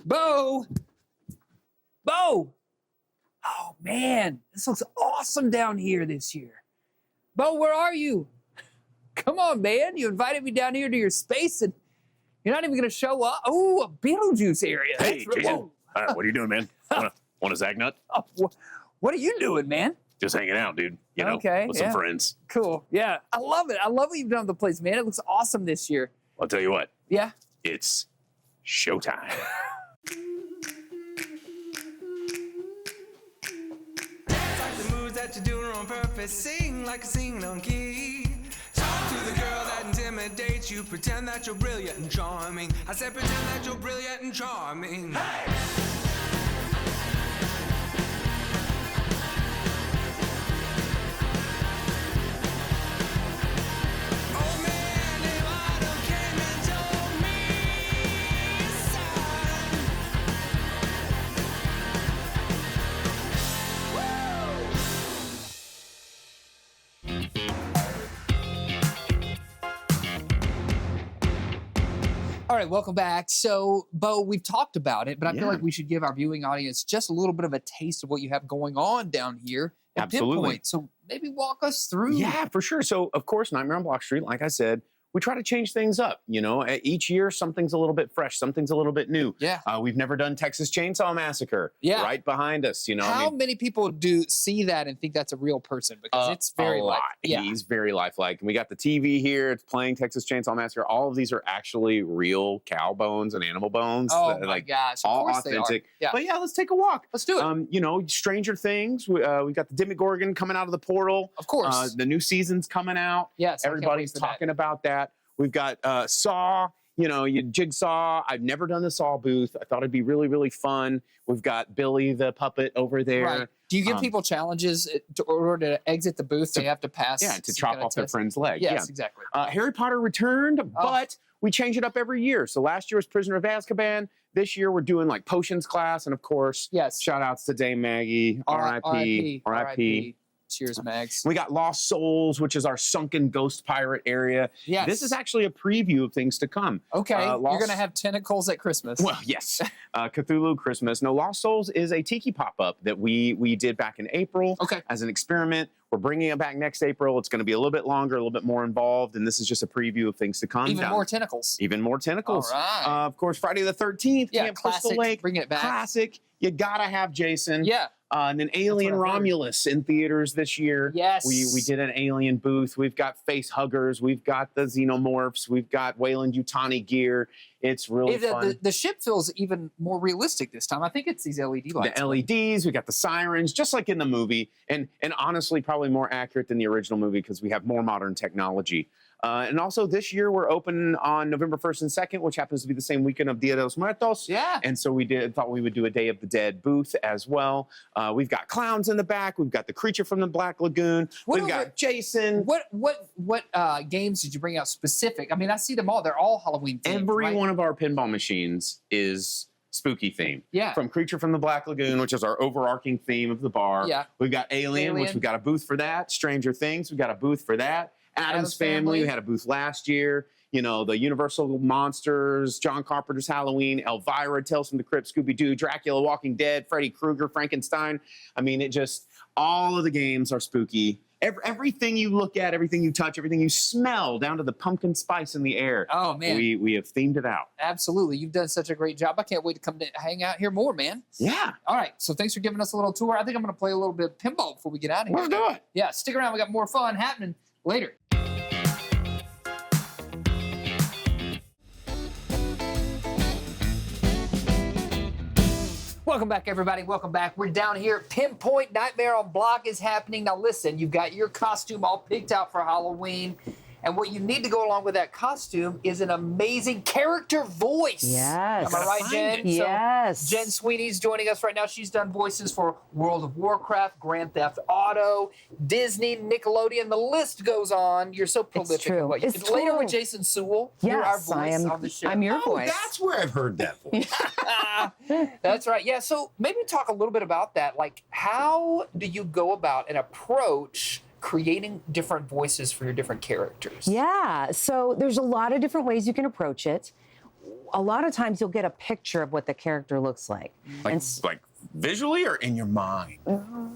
Bo! Bo! Oh, man, this looks awesome down here this year. Bo, where are you? Come on, man. You invited me down here to your space, and you're not even going to show up. Oh, a Beetlejuice area. Hey, Jason. What are you doing, man? Want a Zag Nut? Oh, what are you doing, man? Just hanging out, dude. You know, okay, with some friends. Cool. Yeah, I love it. I love what you've done with the place, man. It looks awesome this year. I'll tell you what. Yeah? It's showtime. That you're doing on purpose, sing like a sing-along key. Talk to the girl that intimidates you, pretend that you're brilliant and charming. I said pretend that you're brilliant and charming. Hey! All right, welcome back. So, Bo, we've talked about it, but I feel like we should give our viewing audience just a little bit of a taste of what you have going on down here at Pinpoint. So maybe walk us through. Yeah, for sure. So, of course, Nightmare on Block Street, like I said, we try to change things up. You know, each year something's a little bit fresh, something's a little bit new. Yeah. We've never done Texas Chainsaw Massacre. Yeah. Right behind us. You know, how many people do see that and think that's a real person? Because it's very lot. Yeah. He's very lifelike. And we got the TV here. It's playing Texas Chainsaw Massacre. All of these are actually real cow bones and animal bones. Oh my gosh! Of all course authentic. They are. Yeah. But yeah, let's take a walk. Let's do it. You know, Stranger Things. We got the Demogorgon coming out of the portal. Of course. The new season's coming out. Yes. Everybody's talking about that. We've got Saw, you know, Jigsaw. I've never done the Saw booth. I thought it'd be really, really fun. We've got Billy the puppet over there. Right. Do you give people challenges in order to exit the booth? They have to pass. Yeah, to chop off their friend's leg. Yes, exactly. Harry Potter returned, but we change it up every year. So last year was Prisoner of Azkaban. This year we're doing like potions class, and of course, shout outs to Dame Maggie. R.I.P. R.I.P. Cheers, Mags. We got Lost Souls, which is our sunken ghost pirate area. Yes. This is actually a preview of things to come. Okay, you're going to have tentacles at Christmas. Well, yes. Cthulhu Christmas. No, Lost Souls is a tiki pop-up that we did back in April as an experiment. We're bringing it back next April. It's going to be a little bit longer, a little bit more involved, and this is just a preview of things to come. Even more tentacles. Even more tentacles. All right. Of course, Friday the 13th. Yeah, Camp classic. Crystal Lake. Bringing it back. Classic. You got to have Jason. Yeah. And then Alien Romulus in theaters this year. Yes. We did an Alien booth. We've got face huggers. We've got the Xenomorphs. We've got Wayland Yutani gear. It's really fun. The ship feels even more realistic this time. I think it's these LED lights. The LEDs. We got the sirens, just like in the movie. And honestly, probably more accurate than the original movie because we have more modern technology. And also this year we're open on November 1st and 2nd, which happens to be the same weekend of Dia de los Muertos. Yeah. And so thought we would do a Day of the Dead booth as well. We've got clowns in the back. We've got the creature from the Black Lagoon. We've got Jason. What games did you bring out specific? I mean, I see them all. They're all Halloween themed. Every one of our pinball machines is spooky theme. Yeah. From Creature from the Black Lagoon, which is our overarching theme of the bar. Yeah. We've got Alien, which we've got a booth for that. Stranger Things, we've got a booth for that. Addams Family, we had a booth last year. You know, the Universal Monsters, John Carpenter's Halloween, Elvira, Tales from the Crypt, Scooby-Doo, Dracula, Walking Dead, Freddy Krueger, Frankenstein. I mean, all of the games are spooky. Everything you look at, everything you touch, everything you smell, down to the pumpkin spice in the air. Oh, man. We have themed it out. Absolutely. You've done such a great job. I can't wait to come to hang out here more, man. Yeah. All right. So thanks for giving us a little tour. I think I'm going to play a little bit of pinball before we get out of here. Let's do it. Yeah, stick around. We got more fun happening later. Welcome back, everybody. Welcome back. We're down here at Pinpoint. Nightmare on Block is happening. Now, listen, you've got your costume all picked out for Halloween. And what you need to go along with that costume is an amazing character voice. Yes. Am I right, Jen? Yes. So Jen Sweeney's joining us right now. She's done voices for World of Warcraft, Grand Theft Auto, Disney, Nickelodeon. The list goes on. You're so prolific. It's true. It's later with Jason Sewell. Yes, You're our voice on the show. I'm your voice. That's where I've heard that voice. That's right. Yeah, so maybe talk a little bit about that. Like, how do you go about and approach creating different voices for your different characters? Yeah, so there's a lot of different ways you can approach it. a lot of times you'll get a picture of what the character looks like. Like, like visually or in your mind?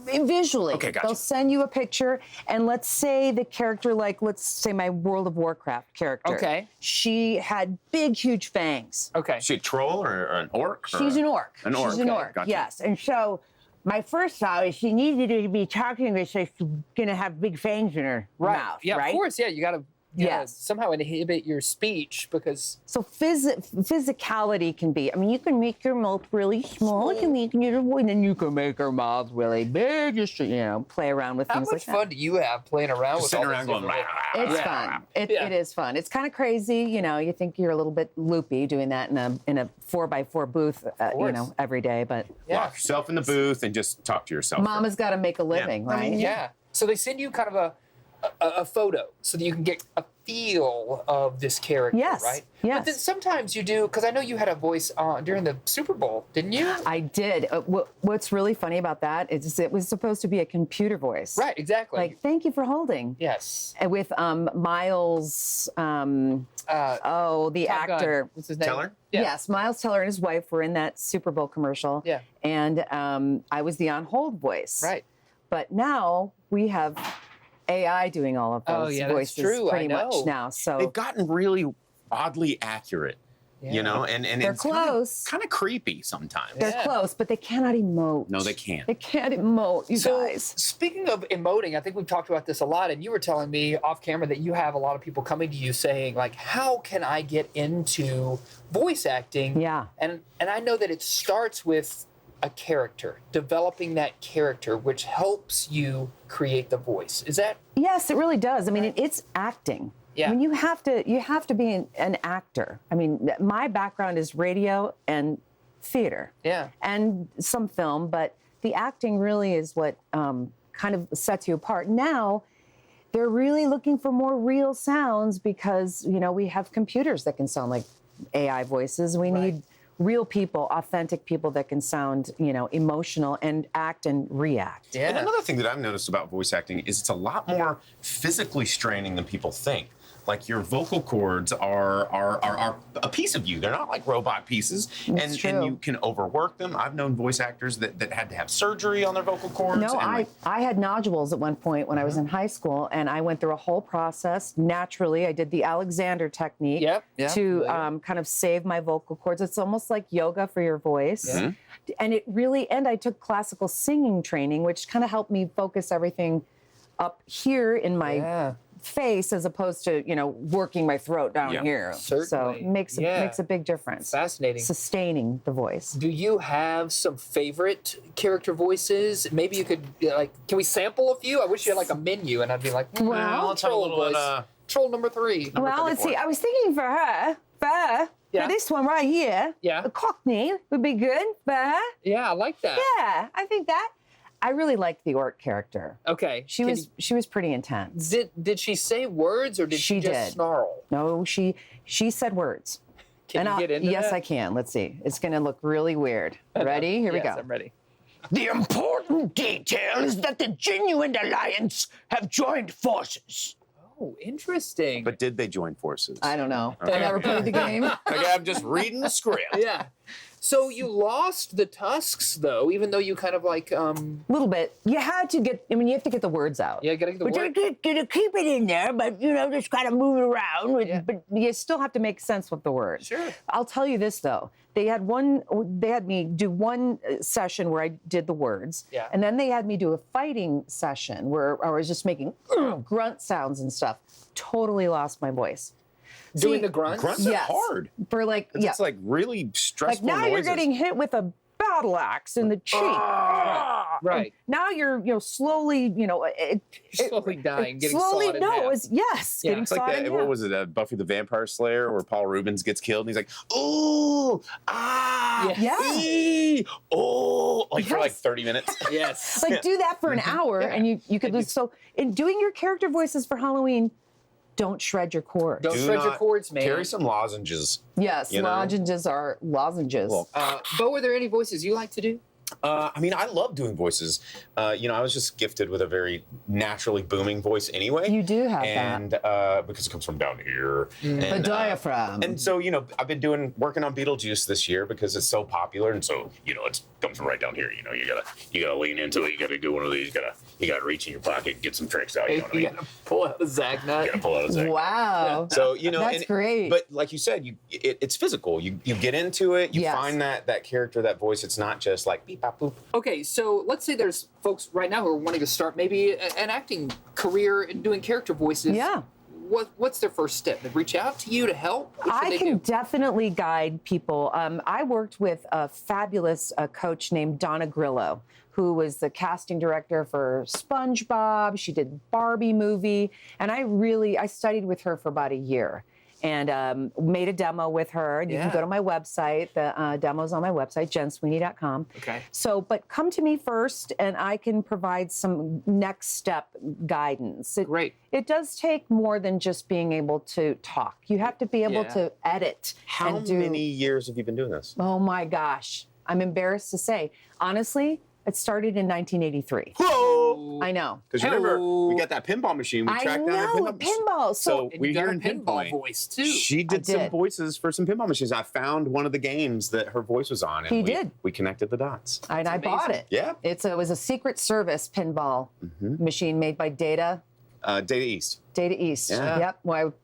Visually. Okay, gotcha. They'll send you a picture, and let's say the character, like, let's say my World of Warcraft character. Okay. She had big, huge fangs. Okay. Is she a troll or an orc? or She's a- an orc. An orc. She's an okay, orc, gotcha. yes. And so my first thought is she needed to be talking with, so she's going to have big fangs in her mouth, Yeah, right? of course. Yeah, you gotta Yes. somehow inhibit your speech because So physicality can be, I mean, you can make your mouth really small, you can make your voice, and then you can make her mouth really big, just to, play around with how things much like fun do you have playing around Just with all sitting this around going, different- that. It's Yeah. fun. Yeah. It is fun. It's kind of crazy, you think you're a little bit loopy doing that in a 4x4 booth, course. every day, but Lock yourself in the booth and just talk to yourself. Mama's got to make a living, right? Yeah. So they send you kind of a photo so that you can get a feel of this character, Yes, right? yes. But then sometimes you do, because I know you had a voice during the Super Bowl, didn't you? I did. What's really funny about that is it was supposed to be a computer voice. Right, exactly. Like, thank you for holding. yes. And with Miles, the Top Gun. actor. What's his name? Teller? Yeah. Yes, Miles Teller and his wife were in that Super Bowl commercial. Yeah. And I was the on-hold voice. Right. But now we have AI doing all of Oh, those yeah, that's voices true. I pretty much know. now. So They've gotten really oddly accurate, Yeah. and They're it's close. Kind of creepy sometimes. they're Yeah. close, but they cannot emote. No, they can't. They can't emote, you So, guys. speaking of emoting, I think we've talked about this a lot, and you were telling me off camera that you have a lot of people coming to you saying, like, how can I get into voice acting? Yeah. And I know that it starts with a character, developing that character, which helps you create the voice. Is that Yes, it really does. I mean, it's acting. Yeah. I mean, you have to be an actor. I mean, my background is radio and theater. Yeah. And some film, but the acting really is what kind of sets you apart. Now, they're really looking for more real sounds because, we have computers that can sound like AI voices. We need real people, authentic people that can sound, emotional and act and react. Yeah. And another thing that I've noticed about voice acting is it's a lot more physically straining than people think. Like your vocal cords are a piece of you. They're not like robot pieces, and true. you can overwork them. I've known voice actors that had to have surgery on their vocal cords. No, and I had nodules at one point when I was in high school, and I went through a whole process. Naturally, I did the Alexander technique Yep, yeah, to familiar. kind of save my vocal cords. It's almost like yoga for your voice. Yeah. And and I took classical singing training, which kind of helped me focus everything up here in my Yeah. face as opposed to, working my throat down Yeah. here. So Certainly. it makes a big difference. Fascinating. Sustaining the voice. Do you have some favorite character voices? Maybe you could, can we sample a few? I wish you had like a menu, and I'd be like, Well, I'll let's have a troll little voice. Troll number 3. Well, let's 34. see. I was thinking for her, Yeah. for this one right here, Yeah. a Cockney would be good for her. Yeah, I like that. Yeah, I think that. I really liked the orc character. Okay. She was pretty intense. Did she say words or did she just did. snarl? No, she said words. Can you get into yes, that? I can. Let's see. It's going to look really weird. Ready? Here we Yes, go. I'm ready. The important detail is that the genuine alliance have joined forces. Oh, interesting. But did they join forces? I don't know. I never played the game. Okay, I'm just reading the script. Yeah. So you lost the tusks, though, even though you kind of like, A little bit. You had to get. I mean, you have to get the words out. yeah, gotta get the But word. to keep it in there, but just kind of move it around. Yeah. But you still have to make sense with the words. Sure. I'll tell you this though. They had me do one session where I did the words. Yeah. And then they had me do a fighting session where I was just making grunt sounds and stuff. Totally lost my voice. Doing See, the grunts? Grunts Yes. are hard. For like, It's like really like stressful now you're noises. getting hit with a battle axe in the cheek. Right. Now you're slowly, Slowly dying, getting slowly sawed in half. yes, Yeah. getting It's like sawed that. in What half. was it? Buffy the Vampire Slayer, where Paul Rubens gets killed, and he's like, "Ooh, ah, Yeah. ee, oh," like for like Yes. 30 minutes. Yes. Like do that for an hour, Yeah. and you could lose. So in doing your character voices for Halloween, don't shred your cords. Don't Do shred your not cords, man. Carry some lozenges. Yes, You know? lozenges are lozenges. Well, Bo, are there any voices you like to do? I mean, I love doing voices. You know, I was just gifted with a very naturally booming voice anyway. You do have and, because it comes from down here. the And, diaphragm. and so, you know, I've been working on Beetlejuice this year because it's so popular, and so, you know, it comes from right down here. You know, you gotta lean into it. You gotta do one of these. You gotta reach in your pocket and get some tricks out. You know what I mean? gotta pull out the Zag nut. You gotta pull out a Zag. Wow. So, you know, That's great. But like you said, it's physical. You get into it. You Yes. find that character, that voice. It's not just like beep bop boop. Okay, so let's say there's folks right now who are wanting to start maybe an acting career and doing character voices. Yeah. What's their first step? They reach out to you to help? What should I they can do? definitely guide people. I worked with a fabulous coach named Donna Grillo, who was the casting director for SpongeBob. She did Barbie movie, and I studied with her for about a year. And made a demo with her. And you can Yeah. go to my website. The demo's on my website, jensweeney.com. Okay. So, but come to me first, and I can provide some next step guidance. Great. It does take more than just being able to talk. You have to be able Yeah. to edit. How and do, many years have you been doing this? Oh my gosh. I'm embarrassed to say. Honestly, it started in 1983. Whoa! I know. Because remember, Hello. we got that pinball machine. We I tracked know, down a that pinball. So, And we you got hear a in pinball Pinpoint. voice too. She did some did. voices for some pinball machines. I found one of the games that her voice was on, and He we, did. we connected the dots. and I bought amazing. it. Yeah. It was a Secret Service pinball machine made by Data Data East. East. Yeah. Yep. Well,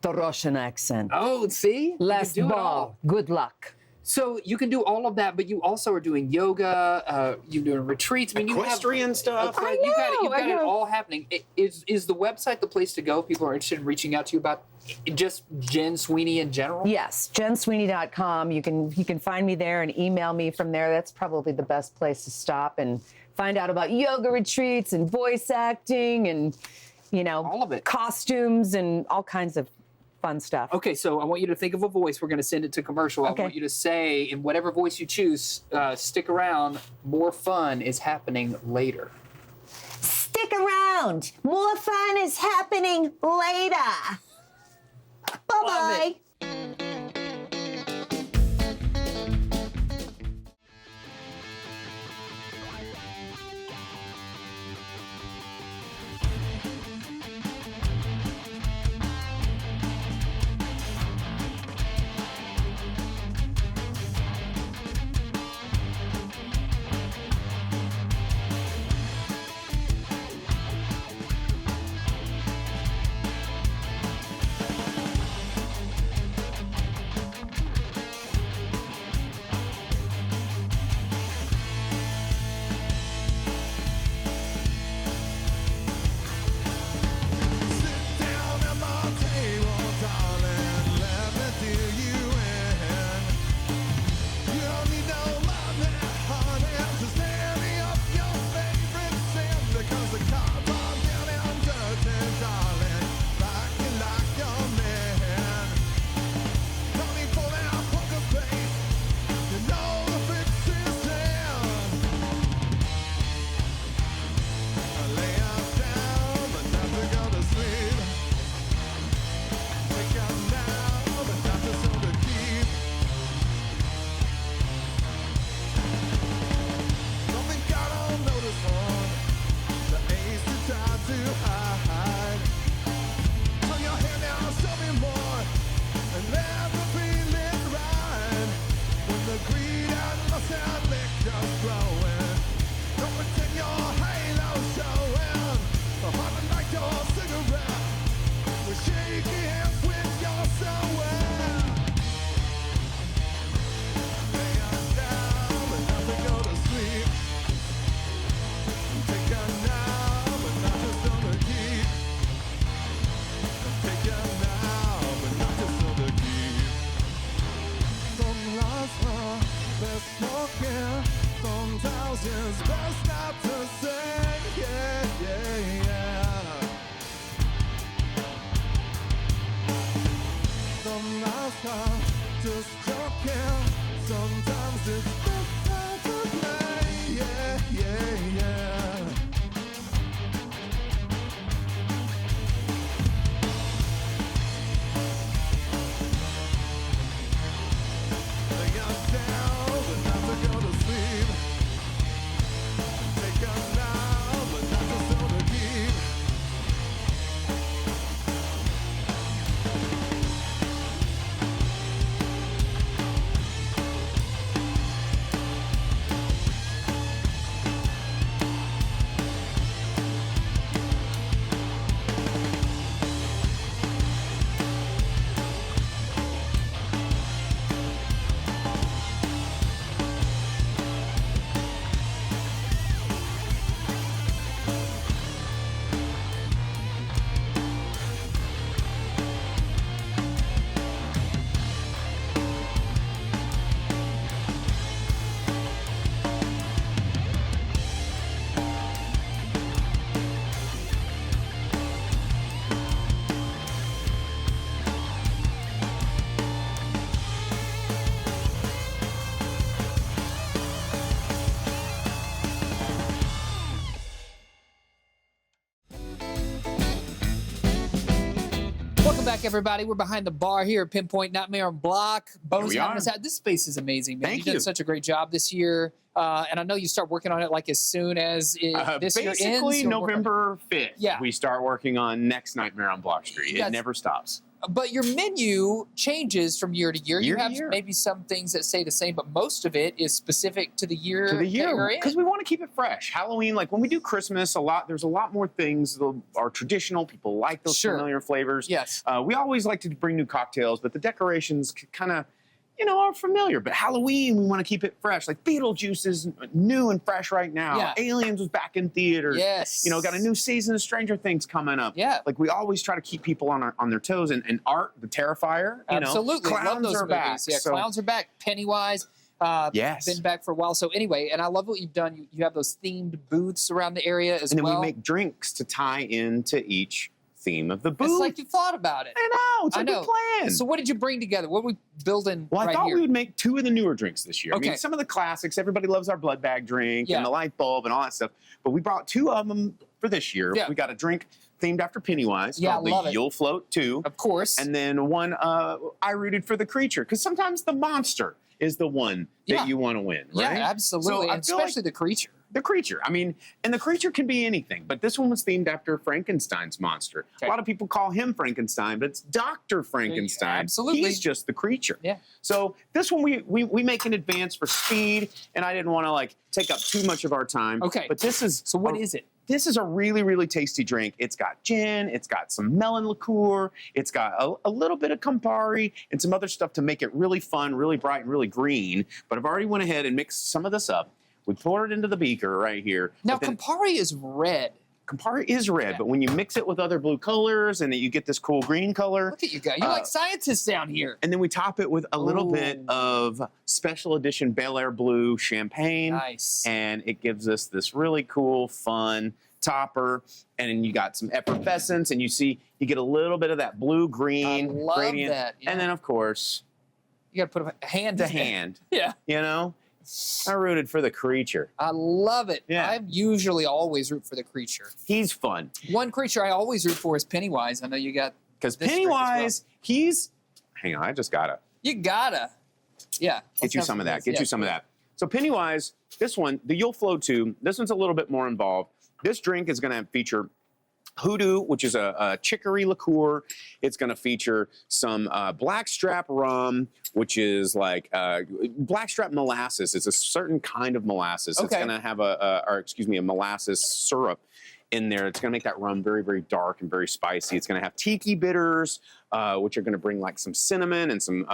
the Russian accent. Oh, see? Last You can do it ball. all. Good luck. So you can do all of that, but you also are doing yoga. You're doing retreats. I mean, Equestrian stuff. Okay, I you've got it. know, You've I got it know. all happening. Is the website the place to go? People are interested in reaching out to you about just Jen Sweeney in general. Yes, jensweeney.com. You can find me there and email me from there. That's probably the best place to stop and find out about yoga retreats and voice acting and, you know, All of it. costumes and all kinds of fun stuff. Okay, so I want you to think of a voice. We're going to send it to commercial. Okay. I want you to say, in whatever voice you choose, stick around. More fun is happening later. Stick around. More fun is happening later. Bye-bye. Sit down at my table, darling. Let me fill you in. You don't need no money, honey. Just hand me up your favorite sin, because the cards are getting dirty, darling. Like you like your man. No need for that poker face. You know the fix is in. I lay us down, but not to go to sleep. Wake up now, but not to so to keep. Something got on notice on the ace you tried to hide. Turn your head now, show me more, and let me feel it right. When the greed and lust and liquor's flowing, don't pretend your halo's showing. The heart like your cigarette, with shaky hands with your sewing. Lay us down, but not to go to sleep. Take a nap, but not just on the keep. Take a nap, but not just on the keep. Some lost love, best smoking. Sometimes it's best not to say, yeah, yeah, yeah. Some lost love, just joking. Sometimes it's best not to play, yeah, yeah, yeah. Lay us down, but not to go to sleep. back, everybody. We're behind the bar here at Pinpoint Nightmare on Block. Bo's we having are. us out. This space is amazing, man. Thank You've done you. such a great job this year. And I know you start working on it like as soon as this year ends. Basically, You'll work on- November 5th, Yeah. we start working on next Nightmare on Block Street. It That's- never stops. But your menu changes from year to year. Year You to have year. maybe some things that stay the same, but most of it is specific to the year. To the that year, you're in. because we want to keep it fresh. Halloween, like when we do Christmas, there's a lot more things that are traditional. People like those Sure. familiar flavors. Yes. We always like to bring new cocktails, but the decorations kind of, are familiar. But Halloween, we want to keep it fresh. Like Beetlejuice is new and fresh right now. Yeah. Aliens was back in theaters. Yes. Got a new season of Stranger Things coming up. Yeah. Like we always try to keep people on their toes. And Art, the Terrifier, Absolutely. Love clowns those are movies. back. Yeah, So- clowns are back. Pennywise. Yes. Been back for a while. So anyway, and I love what you've done. You have those themed booths around the area as And then well. we make drinks to tie into each theme of the booth. It's like you thought about it. I know. It's I a know. good plan. So what did you bring together? What are we building Well, I right thought here? we would make two of the newer drinks this year. I Okay. mean, some of the classics, everybody loves our blood bag drink Yeah. and the light bulb and all that stuff. But we brought two of them for this year. Yeah. We got a drink themed after Pennywise Yeah, called I love the it. You'll Float 2. Of course. And then one I rooted for the creature. Because sometimes the monster is the one that Yeah. you want to win, yeah, right? absolutely. So I and feel like especially the creature. the creature. I mean, and the creature can be anything, but this one was themed after Frankenstein's monster. Okay. A lot of people call him Frankenstein, but it's Dr. Frankenstein. Absolutely. He's just the creature. Yeah. So this one we make in advance for speed, and I didn't want to take up too much of our time. Okay. But this is So what is it? This is a really, really tasty drink. It's got gin, it's got some melon liqueur, it's got a little bit of Campari and some other stuff to make it really fun, really bright, and really green. But I've already went ahead and mixed some of this up. We poured it into the beaker right here. Now, But then Campari is red. Campari is red, Yeah. but when you mix it with other blue colors and then you get this cool green color, Look at you guys. You're like scientists down here. and then we top it with a little bit Ooh. of special edition Bel Air Blue champagne. Nice. And it gives us this really cool, fun topper. And then you got some effervescence, and you get a little bit of that blue-green I love gradient. that, yeah. And then, of course, You got to put a hand the in it. hand. Yeah. I rooted for the creature. I love it. Yeah. I usually always root for the creature. He's fun. One creature I always root for is Pennywise. I know you got. Because This drink as well. Pennywise, hang on, I just gotta You gotta. Yeah. get you some of that. Get you some of that. So Pennywise, this one, the You'll Flow 2, this one's a little bit more involved. This drink is going to feature Hoodoo, which is a chicory liqueur. It's going to feature some blackstrap rum, which is like blackstrap molasses. It's a certain kind of molasses. It's Okay. going to have a molasses syrup in there. It's going to make that rum very, very dark and very spicy. It's going to have tiki bitters, which are going to bring like some cinnamon and some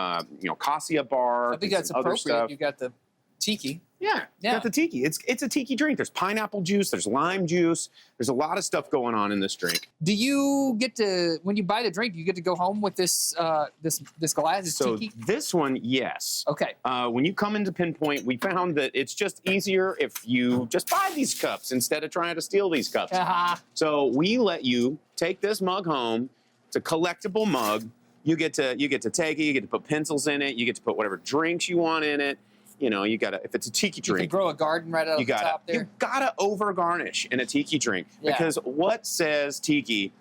cassia bark. I think and that's some other appropriate. stuff. You got the tiki. Yeah, Yeah. got the tiki. It's a tiki drink. There's pineapple juice. There's lime juice. There's a lot of stuff going on in this drink. Do you get to, when you buy the drink, do you get to go home with this this glass? This So tiki? this one, yes. Okay. When you come into Pinpoint, we found that it's just easier if you just buy these cups instead of trying to steal these cups. Uh-huh. So we let you take this mug home. It's a collectible mug. You get to take it. You get to put pencils in it. You get to put whatever drinks you want in it. You gotta, if it's a tiki You can drink, grow a garden right out you of the top there. gotta over garnish in a tiki drink Yeah. because what says tiki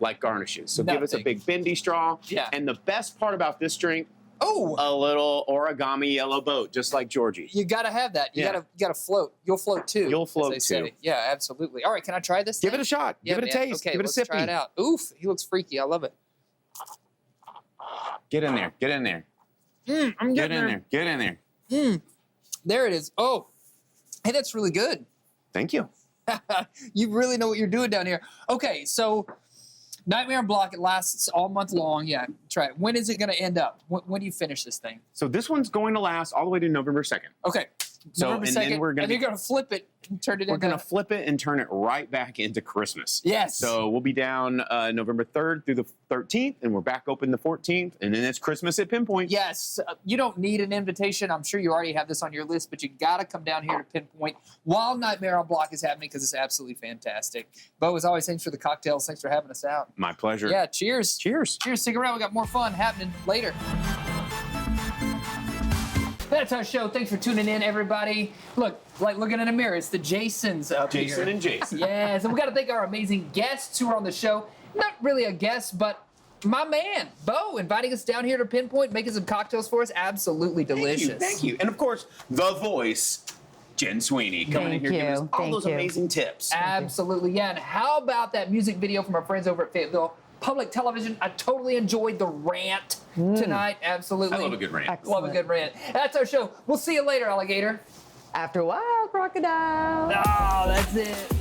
like garnishes? So give us a Nothing. big bendy straw. Yeah. And the best part about this drink, Oh, a little origami yellow boat, just like Georgie. you got to have that. You Yeah. got to float. You'll float too. You'll float as they too. say. Yeah, absolutely. All right, can I try this? Give thing? it a shot. Yeah, give it a man. taste. Okay, give it a let's sippy. try it out. Oof, he looks freaky. I love it. Get in there. Get in there. I'm Get in there. Get in there. There it is. Oh, hey, that's really good. Thank you. You really know what you're doing down here. Okay, so Nightmare on Block, it lasts all month long. Yeah, try it. When is it going to end up? When do you finish this thing? So this one's going to last all the way to November 2nd. Okay. So, November and then 2nd, we're gonna and be- you're going to flip it and turn it We're into... going to flip it and turn it right back into Christmas. Yes. So we'll be down November 3rd through the 13th, and we're back open the 14th, and then it's Christmas at Pinpoint. Yes, you don't need an invitation. I'm sure you already have this on your list, but you got to come down here to Pinpoint while Nightmare on Block is happening because it's absolutely fantastic. Bo, as always, thanks for the cocktails. Thanks for having us out. My pleasure. Yeah, cheers. Cheers. Cheers. Stick around. We got more fun happening later. That's our show. Thanks for tuning in, everybody. Look, like looking in a mirror, it's the Jasons up here. Jason and Jason. Yes, and we got to thank our amazing guests who are on the show. Not really a guest, but my man, Bo, inviting us down here to Pinpoint, making some cocktails for us. Absolutely delicious. Thank you. And of course, the voice, Jen Sweeney, coming in Thank here giving us you. all Thank those you. amazing tips. Absolutely, yeah. And how about that music video from our friends over at Fayetteville Public Television? I totally enjoyed the rant tonight. Absolutely. I love a good rant. Love a good rant. That's our show. We'll see you later, alligator. After a while, crocodile. Oh, that's it.